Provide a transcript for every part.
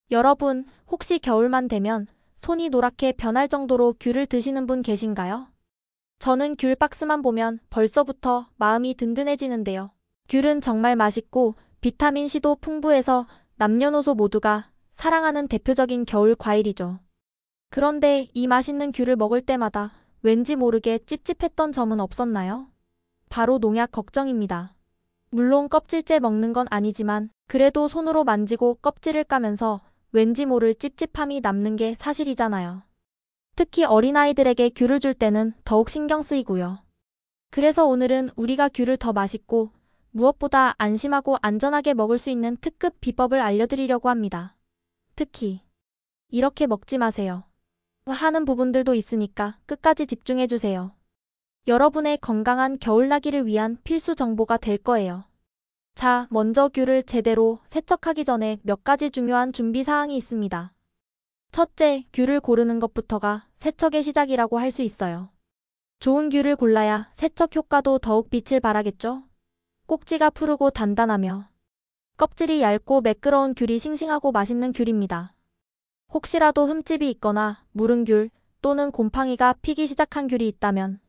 여러분, 혹시 겨울만 되면 손이 노랗게 변할 정도로 귤을 드시는 분 계신가요? 저는 귤 박스만 보면 벌써부터 마음이 든든해지는데요. 귤은 정말 맛있고 비타민C도 풍부해서 남녀노소 모두가 사랑하는 대표적인 겨울 과일이죠. 그런데 이 맛있는 귤을 먹을 때마다 왠지 모르게 찝찝했던 점은 없었나요? 바로 농약 걱정입니다. 물론 껍질째 먹는 건 아니지만 그래도 손으로 만지고 껍질을 까면서 왠지 모를 찝찝함이 남는 게 사실이잖아요. 특히 어린아이들에게 귤을 줄 때는 더욱 신경 쓰이고요. 그래서 오늘은 우리가 귤을 더 맛있고 무엇보다 안심하고 안전하게 먹을 수 있는 특급 비법을 알려드리려고 합니다. 특히 이렇게 먹지 마세요 하는 부분들도 있으니까 끝까지 집중해주세요. 여러분의 건강한 겨울나기를 위한 필수 정보가 될 거예요. 자, 먼저 귤을 제대로 세척하기 전에 몇 가지 중요한 준비 사항이 있습니다. 첫째, 귤을 고르는 것부터가 세척의 시작이라고 할 수 있어요. 좋은 귤을 골라야 세척 효과도 더욱 빛을 발하겠죠? 꼭지가 푸르고 단단하며 껍질이 얇고 매끄러운 귤이 싱싱하고 맛있는 귤입니다. 혹시라도 흠집이 있거나 무른 귤 또는 곰팡이가 피기 시작한 귤이 있다면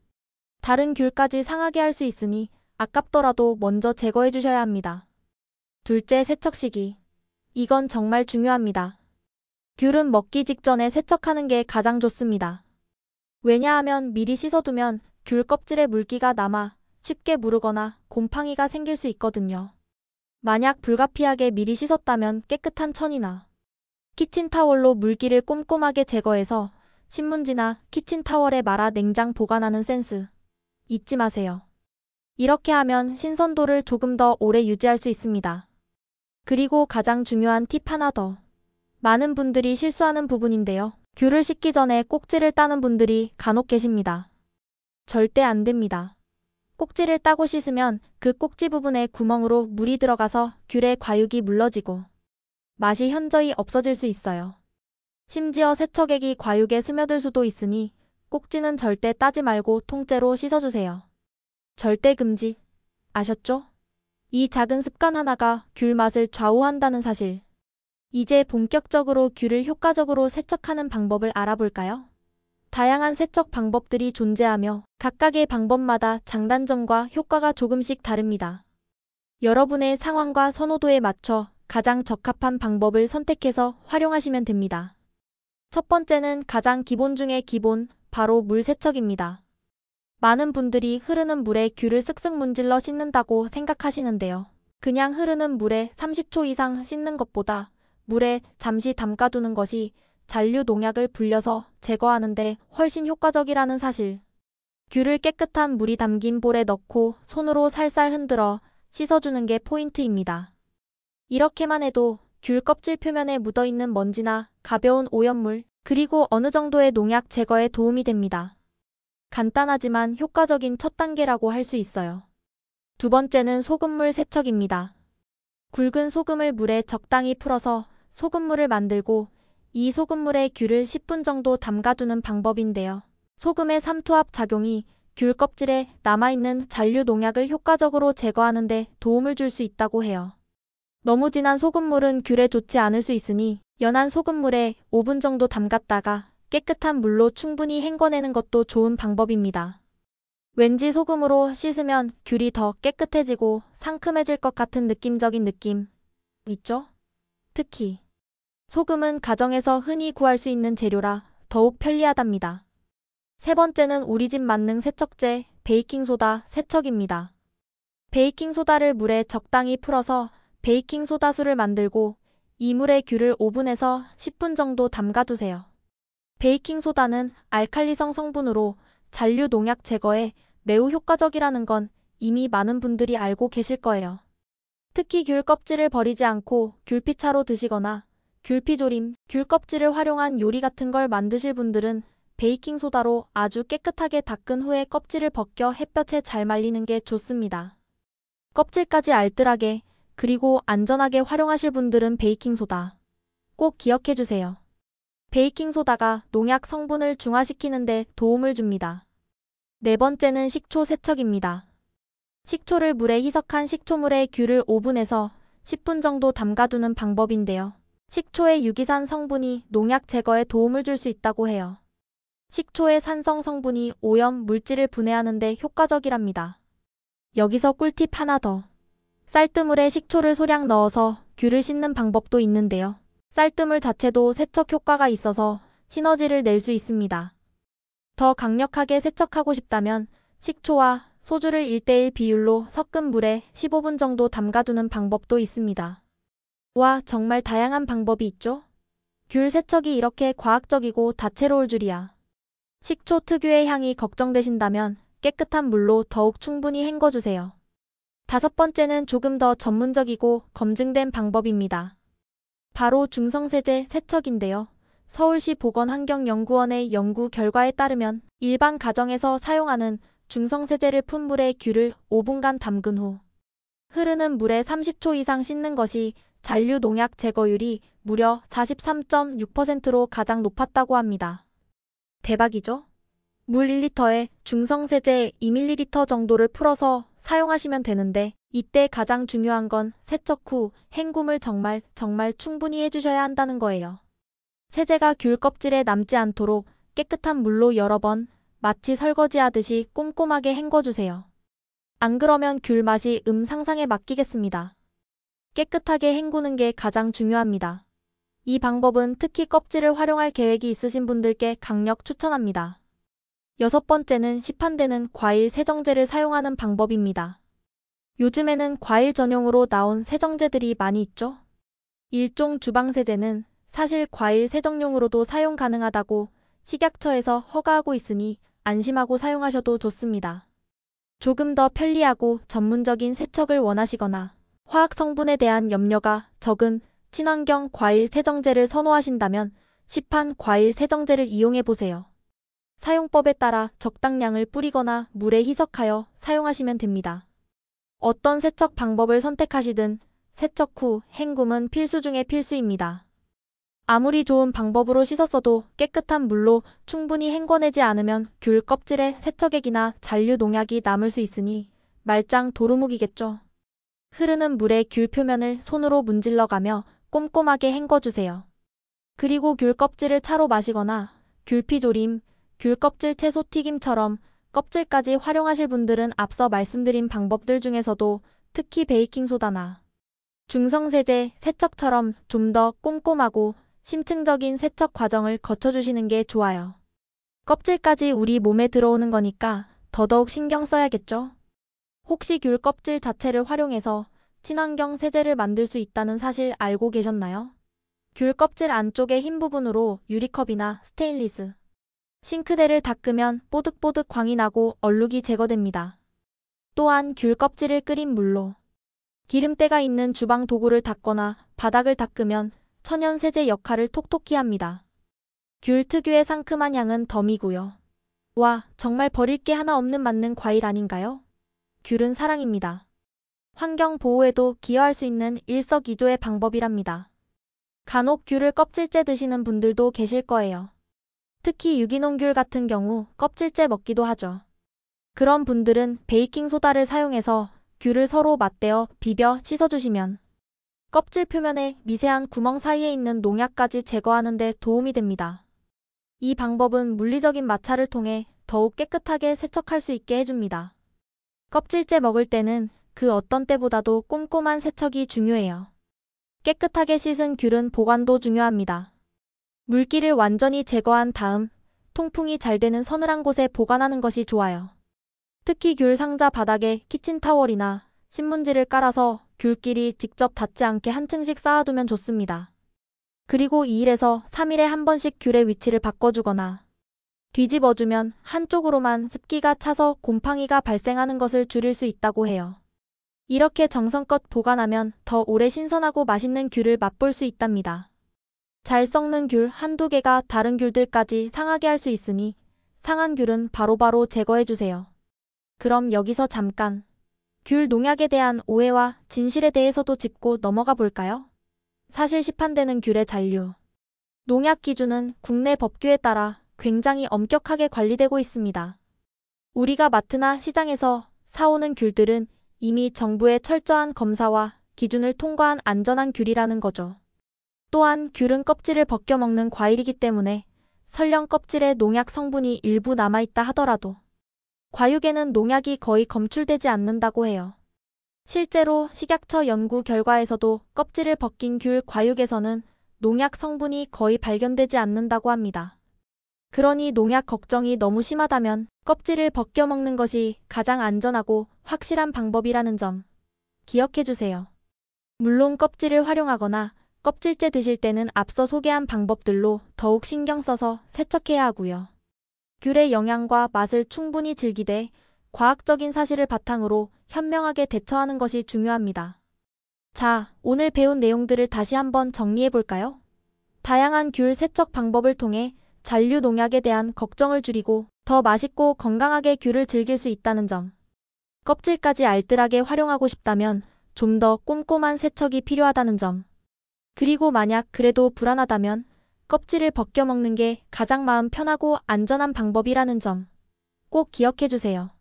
다른 귤까지 상하게 할 수 있으니 아깝더라도 먼저 제거해 주셔야 합니다. 둘째, 세척 시기. 이건 정말 중요합니다. 귤은 먹기 직전에 세척하는 게 가장 좋습니다. 왜냐하면 미리 씻어두면 귤 껍질에 물기가 남아 쉽게 무르거나 곰팡이가 생길 수 있거든요. 만약 불가피하게 미리 씻었다면 깨끗한 천이나 키친타월로 물기를 꼼꼼하게 제거해서 신문지나 키친타월에 말아 냉장 보관하는 센스 잊지 마세요. 이렇게 하면 신선도를 조금 더 오래 유지할 수 있습니다. 그리고 가장 중요한 팁 하나 더. 많은 분들이 실수하는 부분인데요. 귤을 씻기 전에 꼭지를 따는 분들이 간혹 계십니다. 절대 안 됩니다. 꼭지를 따고 씻으면 그 꼭지 부분에 구멍으로 물이 들어가서 귤의 과육이 물러지고 맛이 현저히 없어질 수 있어요. 심지어 세척액이 과육에 스며들 수도 있으니 꼭지는 절대 따지 말고 통째로 씻어주세요. 절대 금지. 아셨죠? 이 작은 습관 하나가 귤 맛을 좌우한다는 사실. 이제 본격적으로 귤을 효과적으로 세척하는 방법을 알아볼까요? 다양한 세척 방법들이 존재하며 각각의 방법마다 장단점과 효과가 조금씩 다릅니다. 여러분의 상황과 선호도에 맞춰 가장 적합한 방법을 선택해서 활용하시면 됩니다. 첫 번째는 가장 기본 중의 기본, 바로 물 세척입니다. 많은 분들이 흐르는 물에 귤을 쓱쓱 문질러 씻는다고 생각하시는데요. 그냥 흐르는 물에 30초 이상 씻는 것보다 물에 잠시 담가두는 것이 잔류 농약을 불려서 제거하는데 훨씬 효과적이라는 사실. 귤을 깨끗한 물이 담긴 볼에 넣고 손으로 살살 흔들어 씻어주는 게 포인트입니다. 이렇게만 해도 귤 껍질 표면에 묻어있는 먼지나 가벼운 오염물, 그리고 어느 정도의 농약 제거에 도움이 됩니다. 간단하지만 효과적인 첫 단계라고 할 수 있어요. 두 번째는 소금물 세척입니다. 굵은 소금을 물에 적당히 풀어서 소금물을 만들고 이 소금물에 귤을 10분 정도 담가두는 방법인데요. 소금의 삼투압 작용이 귤 껍질에 남아있는 잔류 농약을 효과적으로 제거하는 데 도움을 줄 수 있다고 해요. 너무 진한 소금물은 귤에 좋지 않을 수 있으니 연한 소금물에 5분 정도 담갔다가 깨끗한 물로 충분히 헹궈내는 것도 좋은 방법입니다. 왠지 소금으로 씻으면 귤이 더 깨끗해지고 상큼해질 것 같은 느낌적인 느낌 있죠? 특히 소금은 가정에서 흔히 구할 수 있는 재료라 더욱 편리하답니다. 세 번째는 우리 집 만능 세척제 베이킹소다 세척입니다. 베이킹소다를 물에 적당히 풀어서 베이킹소다수를 만들고 이 물에 귤을 오븐에서 10분 정도 담가두세요. 베이킹소다는 알칼리성 성분으로 잔류 농약 제거에 매우 효과적이라는 건 이미 많은 분들이 알고 계실 거예요. 특히 귤 껍질을 버리지 않고 귤피차로 드시거나 귤피조림, 귤 껍질을 활용한 요리 같은 걸 만드실 분들은 베이킹소다로 아주 깨끗하게 닦은 후에 껍질을 벗겨 햇볕에 잘 말리는 게 좋습니다. 껍질까지 알뜰하게 그리고 안전하게 활용하실 분들은 베이킹소다 꼭 기억해주세요. 베이킹소다가 농약 성분을 중화시키는 데 도움을 줍니다. 네 번째는 식초 세척입니다. 식초를 물에 희석한 식초물에 귤을 오븐에서 10분 정도 담가두는 방법인데요. 식초의 유기산 성분이 농약 제거에 도움을 줄 수 있다고 해요. 식초의 산성 성분이 오염 물질을 분해하는 데 효과적이랍니다. 여기서 꿀팁 하나 더. 쌀뜨물에 식초를 소량 넣어서 귤을 씻는 방법도 있는데요. 쌀뜨물 자체도 세척 효과가 있어서 시너지를 낼 수 있습니다. 더 강력하게 세척하고 싶다면 식초와 소주를 1:1 비율로 섞은 물에 15분 정도 담가두는 방법도 있습니다. 와, 정말 다양한 방법이 있죠? 귤 세척이 이렇게 과학적이고 다채로울 줄이야. 식초 특유의 향이 걱정되신다면 깨끗한 물로 더욱 충분히 헹궈주세요. 5번째는 조금 더 전문적이고 검증된 방법입니다. 바로 중성세제 세척인데요. 서울시 보건환경연구원의 연구 결과에 따르면 일반 가정에서 사용하는 중성세제를 푼 물에 귤을 5분간 담근 후 흐르는 물에 30초 이상 씻는 것이 잔류 농약 제거율이 무려 43.6%로 가장 높았다고 합니다. 대박이죠? 물 1리터에 중성세제 2ml 정도를 풀어서 사용하시면 되는데 이때 가장 중요한 건 세척 후 헹굼을 정말 충분히 해주셔야 한다는 거예요. 세제가 귤 껍질에 남지 않도록 깨끗한 물로 여러 번 마치 설거지하듯이 꼼꼼하게 헹궈주세요. 안 그러면 귤 맛이 상상에 맡기겠습니다. 깨끗하게 헹구는 게 가장 중요합니다. 이 방법은 특히 껍질을 활용할 계획이 있으신 분들께 강력 추천합니다. 6번째는 시판되는 과일 세정제를 사용하는 방법입니다. 요즘에는 과일 전용으로 나온 세정제들이 많이 있죠? 일종 주방세제는 사실 과일 세정용으로도 사용 가능하다고 식약처에서 허가하고 있으니 안심하고 사용하셔도 좋습니다. 조금 더 편리하고 전문적인 세척을 원하시거나 화학 성분에 대한 염려가 적은 친환경 과일 세정제를 선호하신다면 시판 과일 세정제를 이용해 보세요. 사용법에 따라 적당량을 뿌리거나 물에 희석하여 사용하시면 됩니다. 어떤 세척 방법을 선택하시든 세척 후 헹굼은 필수 중의 필수입니다. 아무리 좋은 방법으로 씻었어도 깨끗한 물로 충분히 헹궈내지 않으면 귤 껍질에 세척액이나 잔류 농약이 남을 수 있으니 말짱 도루묵이겠죠. 흐르는 물에 귤 표면을 손으로 문질러가며 꼼꼼하게 헹궈주세요. 그리고 귤 껍질을 차로 마시거나 귤피조림, 귤 껍질 채소 튀김처럼 껍질까지 활용하실 분들은 앞서 말씀드린 방법들 중에서도 특히 베이킹소다나 중성세제 세척처럼 좀 더 꼼꼼하고 심층적인 세척 과정을 거쳐주시는 게 좋아요. 껍질까지 우리 몸에 들어오는 거니까 더더욱 신경 써야겠죠? 혹시 귤 껍질 자체를 활용해서 친환경 세제를 만들 수 있다는 사실 알고 계셨나요? 귤 껍질 안쪽의 흰 부분으로 유리컵이나 스테인리스 싱크대를 닦으면 뽀득뽀득 광이 나고 얼룩이 제거됩니다. 또한 귤 껍질을 끓인 물로 기름때가 있는 주방 도구를 닦거나 바닥을 닦으면 천연 세제 역할을 톡톡히 합니다. 귤 특유의 상큼한 향은 덤이고요. 와, 정말 버릴 게 하나 없는 맞는 과일 아닌가요? 귤은 사랑입니다. 환경 보호에도 기여할 수 있는 일석이조의 방법이랍니다. 간혹 귤을 껍질째 드시는 분들도 계실 거예요. 특히 유기농 귤 같은 경우 껍질째 먹기도 하죠. 그런 분들은 베이킹소다를 사용해서 귤을 서로 맞대어 비벼 씻어주시면 껍질 표면에 미세한 구멍 사이에 있는 농약까지 제거하는 데 도움이 됩니다. 이 방법은 물리적인 마찰을 통해 더욱 깨끗하게 세척할 수 있게 해줍니다. 껍질째 먹을 때는 그 어떤 때보다도 꼼꼼한 세척이 중요해요. 깨끗하게 씻은 귤은 보관도 중요합니다. 물기를 완전히 제거한 다음 통풍이 잘 되는 서늘한 곳에 보관하는 것이 좋아요. 특히 귤 상자 바닥에 키친타월이나 신문지를 깔아서 귤끼리 직접 닿지 않게 한 층씩 쌓아두면 좋습니다. 그리고 2일에서 3일에 한 번씩 귤의 위치를 바꿔주거나 뒤집어주면 한쪽으로만 습기가 차서 곰팡이가 발생하는 것을 줄일 수 있다고 해요. 이렇게 정성껏 보관하면 더 오래 신선하고 맛있는 귤을 맛볼 수 있답니다. 잘 썩는 귤 한두 개가 다른 귤들까지 상하게 할 수 있으니 상한 귤은 바로바로 제거해주세요. 그럼 여기서 잠깐 귤 농약에 대한 오해와 진실에 대해서도 짚고 넘어가 볼까요? 사실 시판되는 귤의 잔류 농약 기준은 국내 법규에 따라 굉장히 엄격하게 관리되고 있습니다. 우리가 마트나 시장에서 사오는 귤들은 이미 정부의 철저한 검사와 기준을 통과한 안전한 귤이라는 거죠. 또한 귤은 껍질을 벗겨 먹는 과일이기 때문에 설령 껍질에 농약 성분이 일부 남아있다 하더라도 과육에는 농약이 거의 검출되지 않는다고 해요. 실제로 식약처 연구 결과에서도 껍질을 벗긴 귤 과육에서는 농약 성분이 거의 발견되지 않는다고 합니다. 그러니 농약 걱정이 너무 심하다면 껍질을 벗겨 먹는 것이 가장 안전하고 확실한 방법이라는 점 기억해 주세요. 물론 껍질을 활용하거나 껍질째 드실 때는 앞서 소개한 방법들로 더욱 신경 써서 세척해야 하고요. 귤의 영양과 맛을 충분히 즐기되 과학적인 사실을 바탕으로 현명하게 대처하는 것이 중요합니다. 자, 오늘 배운 내용들을 다시 한번 정리해 볼까요? 다양한 귤 세척 방법을 통해 잔류 농약에 대한 걱정을 줄이고 더 맛있고 건강하게 귤을 즐길 수 있다는 점. 껍질까지 알뜰하게 활용하고 싶다면 좀 더 꼼꼼한 세척이 필요하다는 점. 그리고 만약 그래도 불안하다면 껍질을 벗겨 먹는 게 가장 마음 편하고 안전한 방법이라는 점 꼭 기억해 주세요.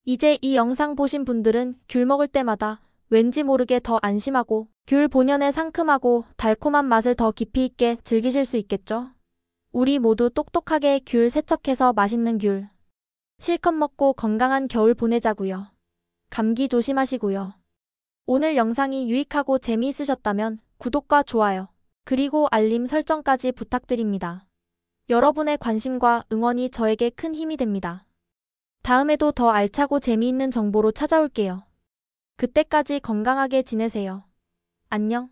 이제 이 영상 보신 분들은 귤 먹을 때마다 왠지 모르게 더 안심하고 귤 본연의 상큼하고 달콤한 맛을 더 깊이 있게 즐기실 수 있겠죠? 우리 모두 똑똑하게 귤 세척해서 맛있는 귤 실컷 먹고 건강한 겨울 보내자고요. 감기 조심하시고요. 오늘 영상이 유익하고 재미있으셨다면 구독과 좋아요, 그리고 알림 설정까지 부탁드립니다. 여러분의 관심과 응원이 저에게 큰 힘이 됩니다. 다음에도 더 알차고 재미있는 정보로 찾아올게요. 그때까지 건강하게 지내세요. 안녕.